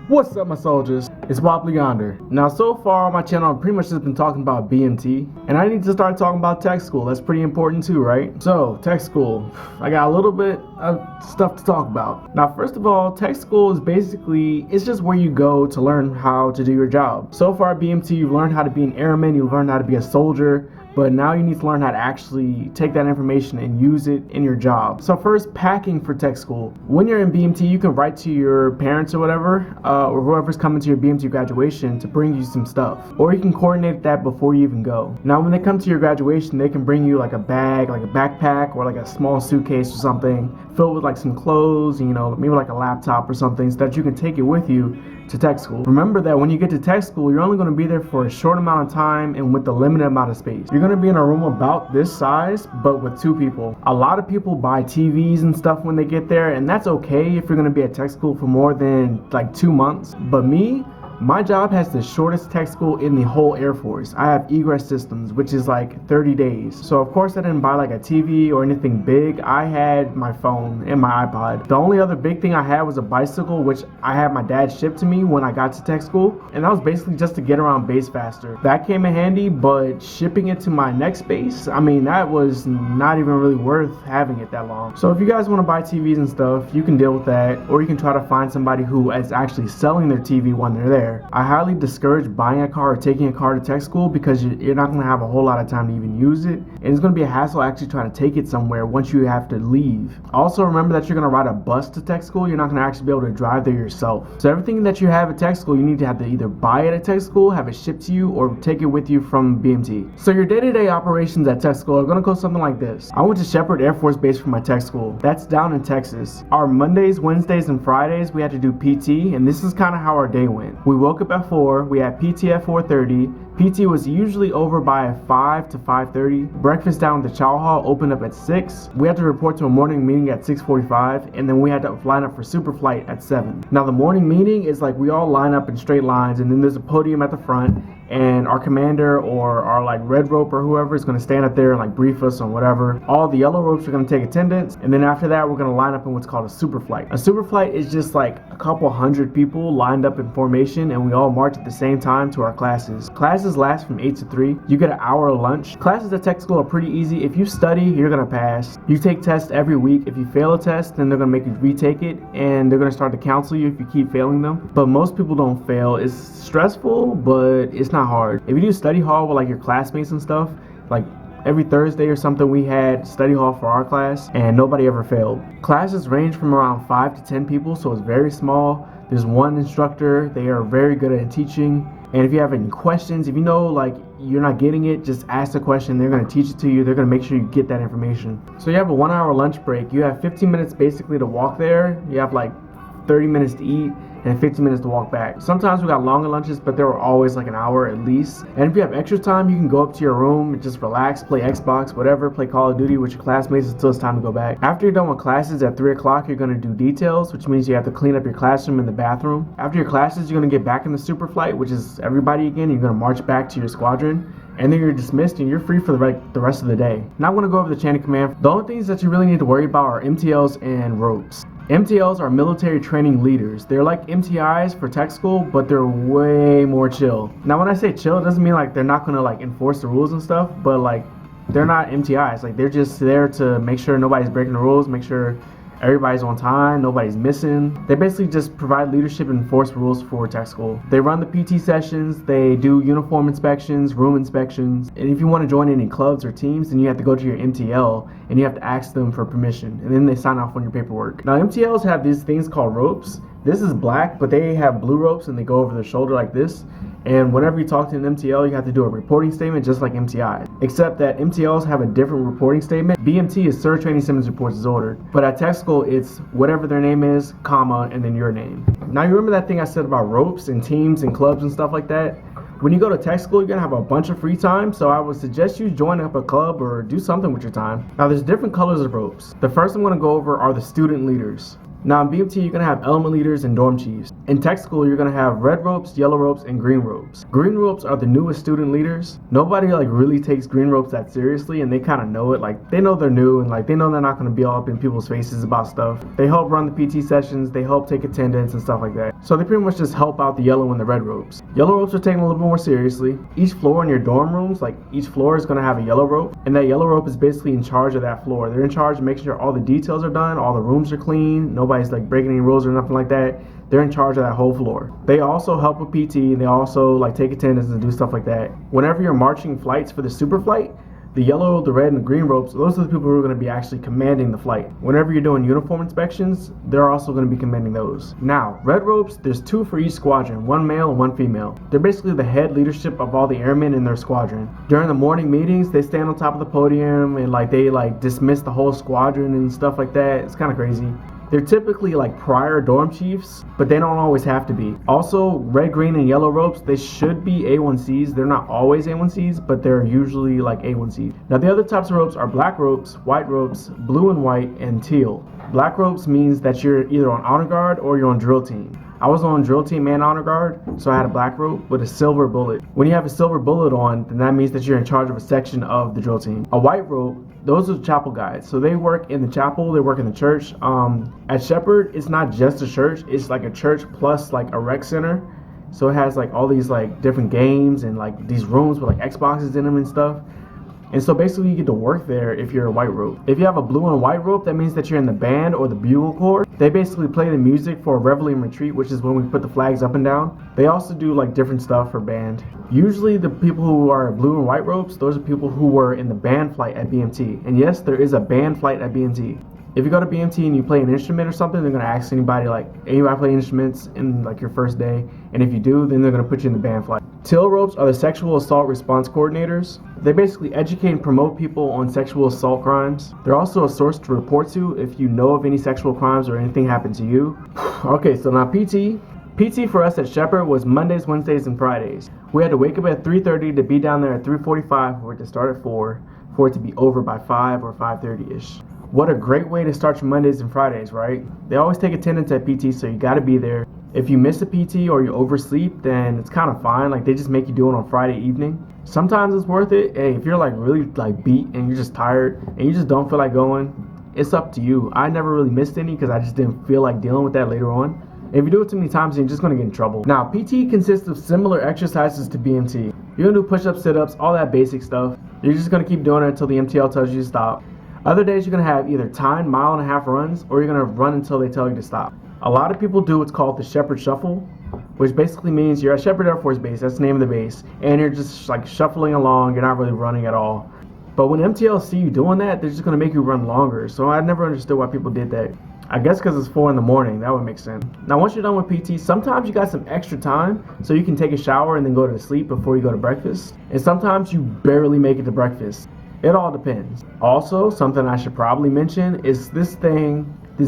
What's up, my soldiers? It's WildBlueYonder. Now, so far on my channel, I've pretty much just been talking about BMT, and I need to start talking about tech school. That's pretty important too, right? So, tech school. I got a little bit of stuff to talk about. Now, first of all, tech school is basically, it's just where you go to learn how to do your job. So far at BMT, you've learned how to be an airman, you've learned how to be a soldier, but now you need to learn how to actually take that information and use it in your job. So first, packing for tech school. When you're in BMT, you can write to your parents or whatever, or whoever's coming to your BMT graduation to bring you some stuff. Or you can coordinate that before you even go. Now when they come to your graduation, they can bring you like a bag, like a backpack, or like a small suitcase or something, filled with like some clothes, you know, maybe like a laptop or something, so that you can take it with you to tech school. Remember that when you get to tech school, you're only going to be there for a short amount of time and with a limited amount of space. You're going to be in a room about this size, but with 2 people. A lot of people buy TVs and stuff when they get there, and that's okay if you're going to be at tech school for more than like 2 months. But my job has the shortest tech school in the whole Air Force. I have egress systems, which is like 30 days. So of course I didn't buy like a TV or anything big. I had my phone and my iPod. The only other big thing I had was a bicycle, which I had my dad ship to me when I got to tech school. And that was basically just to get around base faster. That came in handy, but shipping it to my next base, I mean, that was not even really worth having it that long. So if you guys want to buy TVs and stuff, you can deal with that. Or you can try to find somebody who is actually selling their TV when they're there. I highly discourage buying a car or taking a car to tech school because you're not going to have a whole lot of time to even use it, and it's going to be a hassle actually trying to take it somewhere once you have to leave. Also remember that you're going to ride a bus to tech school. You're not going to actually be able to drive there yourself. So everything that you have at tech school, you need to have to either buy it at tech school, have it shipped to you, or take it with you from BMT. So your day-to-day operations at tech school are going to go something like this. I went to Shepherd Air Force Base for my tech school. That's down in Texas. Our Mondays, Wednesdays, and Fridays we had to do PT, and this is kind of how our day went. We woke up at 4, we had PT at 4:30. PT was usually over by 5 to 5:30. Breakfast down at the chow hall opened up at 6. We had to report to a morning meeting at 6:45, and then we had to line up for super flight at 7. Now the morning meeting is like we all line up in straight lines, and then there's a podium at the front, and our commander or our like red rope or whoever is going to stand up there and like brief us on whatever. All the yellow ropes are going to take attendance, and then after that we're going to line up in what's called a super flight. A super flight is just like a couple hundred people lined up in formation, and we all march at the same time to our classes. Classes last from 8 to 3. You get an hour of lunch. Classes at tech school are pretty easy. If you study, you're going to pass. You take tests every week. If you fail a test, then they're going to make you retake it, and they're going to start to counsel you if you keep failing them. But most people don't fail. It's stressful, but it's not hard. If you do study hall with like your classmates and stuff, like every Thursday or something we had study hall for our class, and nobody ever failed. Classes range from around 5 to 10 people, so it's very small. There's one instructor. They are very good at teaching. And if you have any questions, if you know like you're not getting it, just ask the question. They're going to teach it to you. They're going to make sure you get that information. So you have a 1-hour lunch break. You have 15 minutes basically to walk there. You have like 30 minutes to eat and 15 minutes to walk back. Sometimes we got longer lunches, but they were always like an hour at least. And if you have extra time, you can go up to your room and just relax, play Xbox, whatever, play Call of Duty with your classmates until it's time to go back. After you're done with classes at 3 o'clock, you're going to do details, which means you have to clean up your classroom and the bathroom. After your classes, you're going to get back in the super flight, which is everybody again. You're going to march back to your squadron, and then you're dismissed and you're free for the rest of the day. Now I'm going to go over the chain of command. The only things that you really need to worry about are MTLs and ropes. MTLs are military training leaders. They're like MTIs for tech school, but they're way more chill. Now when I say chill, it doesn't mean like they're not gonna like enforce the rules and stuff, but like they're not MTIs. Like they're just there to make sure nobody's breaking the rules, make sure everybody's on time, nobody's missing. They basically just provide leadership and enforce rules for tech school. They run the PT sessions, they do uniform inspections, room inspections, and if you want to join any clubs or teams, then you have to go to your MTL and you have to ask them for permission, and then they sign off on your paperwork. Now MTLs have these things called ropes. This is black, but they have blue ropes and they go over their shoulder like this. And whenever you talk to an MTL, you have to do a reporting statement just like MTI. Except that MTLs have a different reporting statement. BMT is Sir Training Simmons Reports as ordered. But at tech school, it's whatever their name is, comma, and then your name. Now you remember that thing I said about ropes and teams and clubs and stuff like that? When you go to tech school, you're going to have a bunch of free time, so I would suggest you join up a club or do something with your time. Now there's different colors of ropes. The first I'm going to go over are the student leaders. Now in BMT, you're gonna have element leaders and dorm chiefs. In tech school, you're gonna have red ropes, yellow ropes, and green ropes. Green ropes are the newest student leaders. Nobody like really takes green ropes that seriously, and they kind of know it. Like they know they're new, and like they know they're not gonna be all up in people's faces about stuff. They help run the PT sessions, they help take attendance and stuff like that. So they pretty much just help out the yellow and the red ropes. Yellow ropes are taken a little bit more seriously. Each floor in your dorm rooms, like each floor is gonna have a yellow rope, and that yellow rope is basically in charge of that floor. They're in charge of making sure all the details are done, all the rooms are clean, nobody's like breaking any rules or nothing like that. They're in charge of that whole floor. They also help with PT, and they also like take attendance and do stuff like that. Whenever you're marching flights for the super flight, the yellow, the red, and the green ropes, those are the people who are going to be actually commanding the flight. Whenever you're doing uniform inspections, they're also going to be commanding those. Now, red ropes, there's 2 for each squadron, 1 male and 1 female. They're basically the head leadership of all the airmen in their squadron. During the morning meetings, they stand on top of the podium and like they like dismiss the whole squadron and stuff like that. It's kind of crazy. They're typically like prior dorm chiefs, but they don't always have to be. Also, red, green, and yellow ropes, they should be A1Cs. They're not always A1Cs, but they're usually like A1Cs. Now, the other types of ropes are black ropes, white ropes, blue and white, and teal. Black ropes means that you're either on honor guard or you're on drill team. I was on drill team and honor guard, so I had a black rope with a silver bullet. When you have a silver bullet on, then that means that you're in charge of a section of the drill team. A white rope, those are the chapel guides. So they work in the chapel, they work in the church. At Shepherd, it's not just a church, it's like a church plus like a rec center. So it has like all these like different games and like these rooms with like Xboxes in them and stuff. And so basically you get to work there if you're a white rope. If you have a blue and white rope, that means that you're in the band or the bugle corps. They basically play the music for reveille and retreat, which is when we put the flags up and down. They also do like different stuff for band. Usually the people who are blue and white ropes, those are people who were in the band flight at BMT. And yes, there is a band flight at BMT. If you go to BMT and you play an instrument or something, they're gonna ask anybody play instruments in like your first day, and if you do, then they're gonna put you in the band flight. Teal ropes are the sexual assault response coordinators. They basically educate and promote people on sexual assault crimes. They're also a source to report to if you know of any sexual crimes or anything happened to you. Okay, so now PT. PT for us at Shepherd was Mondays, Wednesdays, and Fridays. We had to wake up at 3:30 to be down there at 3:45 for it to start at 4, for it to be over by 5 or 5:30ish. What a great way to start your Mondays and Fridays, right? They always take attendance at PT, so you gotta be there. If you miss a PT or you oversleep, then it's kind of fine. Like they just make you do it on Friday evening. Sometimes it's worth it. Hey, if you're like really like beat and you're just tired and you just don't feel like going, it's up to you. I never really missed any because I just didn't feel like dealing with that later on. If you do it too many times, you're just gonna get in trouble. Now, PT consists of similar exercises to BMT. You're gonna do push-ups, sit-ups, all that basic stuff. You're just gonna keep doing it until the MTL tells you to stop. Other days you're going to have either timed 1.5 mile runs or you're going to run until they tell you to stop. A lot of people do what's called the Shepherd Shuffle, which basically means you're at Shepherd Air Force Base, that's the name of the base, and you're just like shuffling along, you're not really running at all. But when MTL see you doing that, they're just going to make you run longer, so I never understood why people did that. I guess because it's 4 in the morning, that would make sense. Now once you're done with PT, sometimes you got some extra time, so you can take a shower and then go to sleep before you go to breakfast, and sometimes you barely make it to breakfast. It all depends. Also, something I should probably mention is this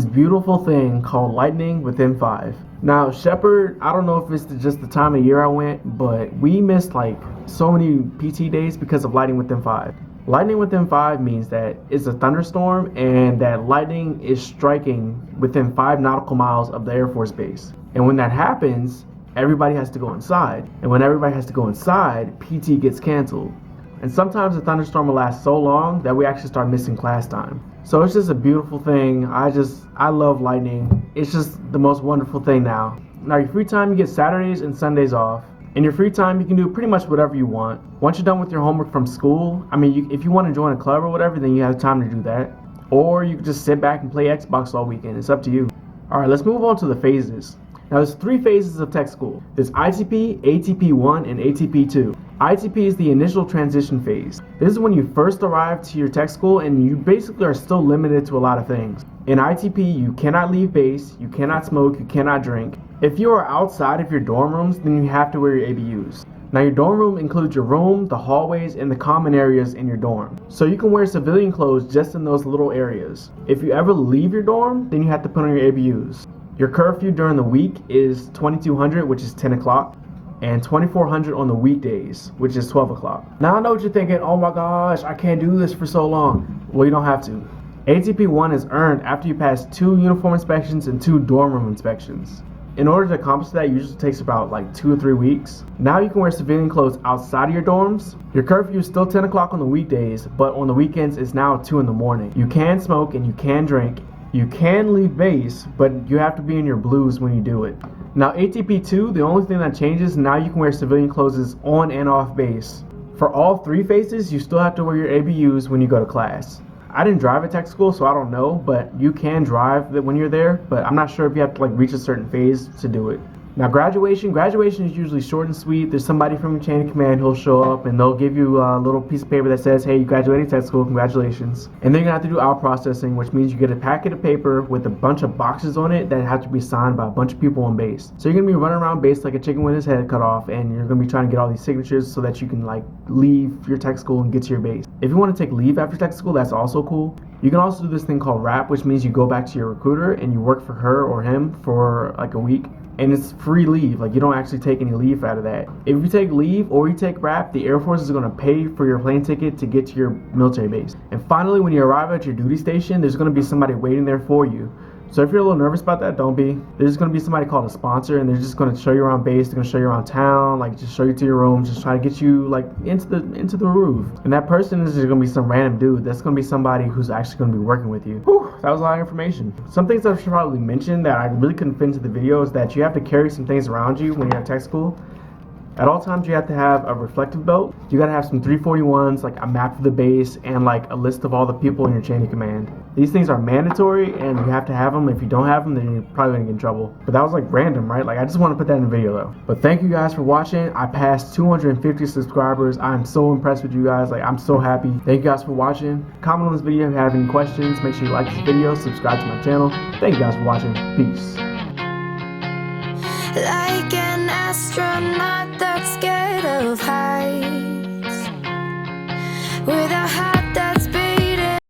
beautiful thing called lightning with M5. Now, Shepherd, I don't know if it's just the time of year I went, but we missed like so many PT days because of lightning with M5. Lightning with M5 means that it's a thunderstorm and that lightning is striking within 5 nautical miles of the Air Force Base. And when that happens, everybody has to go inside. And when everybody has to go inside, PT gets canceled. And sometimes the thunderstorm will last so long that we actually start missing class time. So it's just a beautiful thing. I love lightning. It's just the most wonderful thing now. Now your free time, you get Saturdays and Sundays off. In your free time, you can do pretty much whatever you want. Once you're done with your homework from school, if you want to join a club or whatever, then you have time to do that. Or you can just sit back and play Xbox all weekend. It's up to you. Alright, let's move on to the phases. Now there's 3 phases of tech school. There's ITP, ATP1, and ATP2. ITP is the initial transition phase. This is when you first arrive to your tech school and you basically are still limited to a lot of things. In ITP, you cannot leave base, you cannot smoke, you cannot drink. If you are outside of your dorm rooms, then you have to wear your ABUs. Now your dorm room includes your room, the hallways, and the common areas in your dorm. So you can wear civilian clothes just in those little areas. If you ever leave your dorm, then you have to put on your ABUs. Your curfew during the week is 2200, which is 10 o'clock. And 2400 on the weekdays, which is 12 o'clock. Now I know what you're thinking, oh my gosh, I can't do this for so long. Well, you don't have to. ATP 1 is earned after you pass 2 uniform inspections and 2 dorm room inspections. In order to accomplish that, it usually takes about like 2 or 3 weeks. Now you can wear civilian clothes outside of your dorms. Your curfew is still 10 o'clock on the weekdays, but on the weekends it's now 2 in the morning. You can smoke and you can drink. You can leave base, but you have to be in your blues when you do it. Now ATP 2, the only thing that changes, now you can wear civilian clothes on and off base. For all 3 phases, you still have to wear your ABUs when you go to class. I didn't drive at tech school, so I don't know, but you can drive when you're there, but I'm not sure if you have to like reach a certain phase to do it. Now graduation is usually short and sweet. There's somebody from your chain of command who'll show up and they'll give you a little piece of paper that says, hey, you graduated tech school, congratulations. And then you're gonna have to do out processing, which means you get a packet of paper with a bunch of boxes on it that have to be signed by a bunch of people on base. So you're gonna be running around base like a chicken with his head cut off, and you're gonna be trying to get all these signatures so that you can like leave your tech school and get to your base. If you want to take leave after tech school, that's also cool. You can also do this thing called wrap, which means you go back to your recruiter and you work for her or him for like a week. And it's free leave, like you don't actually take any leave out of that. If you take leave or you take wrap, the Air Force is gonna pay for your plane ticket to get to your military base. And finally, when you arrive at your duty station, there's gonna be somebody waiting there for you. So if you're a little nervous about that, don't be. There's gonna be somebody called a sponsor, and they're just gonna show you around base. They're gonna show you around town, like just show you to your room, just try to get you like into the roof. And that person is just gonna be some random dude. That's gonna be somebody who's actually gonna be working with you. Whew, that was a lot of information. Some things I should probably mention that I really couldn't fit into the video is that you have to carry some things around you when you're at tech school. At all times, you have to have a reflective belt. You gotta have some 341s, like a map of the base, and like a list of all the people in your chain of command. These things are mandatory, and you have to have them. If you don't have them, then you're probably gonna get in trouble. But that was like random, right? Like I just want to put that in the video though. But thank you guys for watching. I passed 250 subscribers. I'm so impressed with you guys. Like I'm so happy. Thank you guys for watching. Comment on this video if you have any questions. Make sure you like this video, subscribe to my channel. Thank you guys for watching. Peace. Like an astronaut.